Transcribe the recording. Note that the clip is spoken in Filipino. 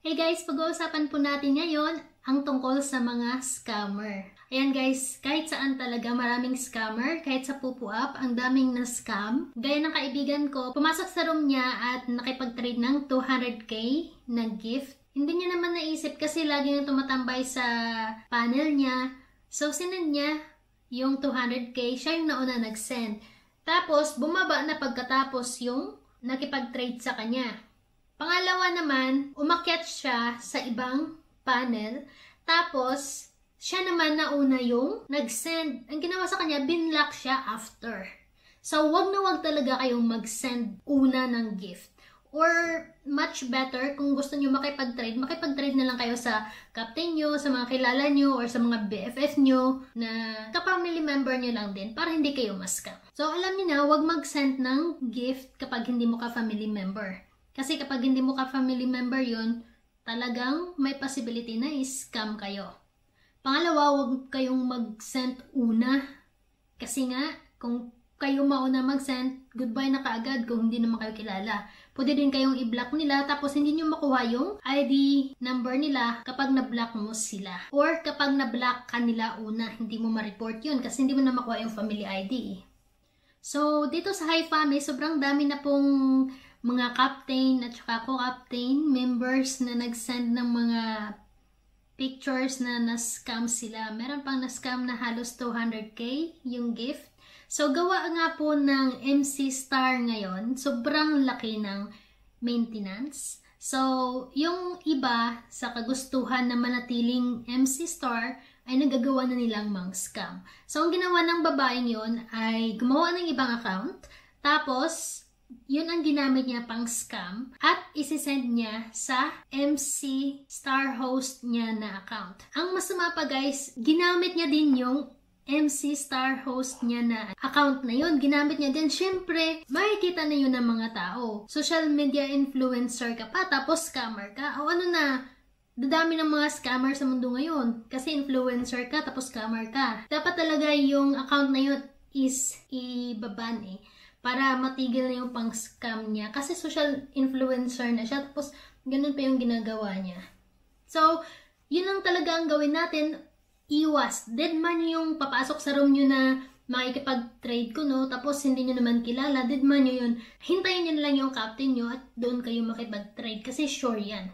Hey guys, pag-uusapan po natin ngayon ang tungkol sa mga scammer. Ayan guys, kahit saan talaga maraming scammer, kahit sa Pupu app, ang daming na-scam. Gaya ng kaibigan ko, pumasok sa room niya at nakipag-trade ng 200k na gift. Hindi niya naman naisip kasi lagi nang tumatambay sa panel niya. So sinend niya yung 200k, siya yung nauna nag-send. Tapos bumaba na pagkatapos yung nakipag-trade sa kanya. Pangalawa naman, umakyat siya sa ibang panel, tapos siya naman nauna yung nag-send. Ang ginawa sa kanya, binlock siya after. So, wag na wag talaga kayong mag-send una ng gift. Or, much better, kung gusto nyo makipag-trade na lang kayo sa captain nyo, sa mga kilala nyo, or sa mga BFF nyo, na ka-family member nyo lang din, para hindi kayo ma-scam. So, alam niyo na, wag mag-send ng gift kapag hindi mo ka-family member. Kasi kapag hindi mo ka-family member yun, talagang may possibility na i-scam kayo. Pangalawa, huwag kayong mag-send una. Kasi nga, kung kayo mauna mag-send, goodbye na kaagad kung hindi naman kayo kilala. Pwede din kayong i-block nila, tapos hindi nyo makuha yung ID number nila kapag na-block mo sila. Or kapag na-block ka nila una, hindi mo ma-report yun kasi hindi mo na makuha yung family ID. So, dito sa Hi Family, sobrang dami na pong mga captain at saka co-captain members na nag-send ng mga pictures na na-scam sila. Meron pang na-scam na halos 200k yung gift. So, gawa nga po ng MC Star ngayon, sobrang laki ng maintenance. So, yung iba sa kagustuhan na manatiling MC Star ay nagagawa na nilang mga scam. So, ang ginawa ng babaeng yon ay gumawa ng ibang account, tapos yun ang ginamit niya pang scam at isisend niya sa MC Star host niya na account. Ang masama pa guys, ginamit niya din yung MC Star host niya na account na yun. Ginamit niya din. Syempre, makikita na yun ng mga tao. Social media influencer ka pa, tapos scammer ka. O ano na, dadami ng mga scammer sa mundo ngayon. Kasi influencer ka, tapos scammer ka. Dapat talaga yung account na yun is ibaban para matigil na yung pang-scam niya. Kasi social influencer na siya, tapos ganun pa yung ginagawa niya. So, yun lang talaga ang gawin natin. Iwas. Dead man yung papasok sa room nyo na makikipag-trade ko, no? Tapos hindi nyo naman kilala. Dead man nyo yun. Hintayin nyo lang yung captain nyo at doon kayo makipag-trade. Kasi sure yan.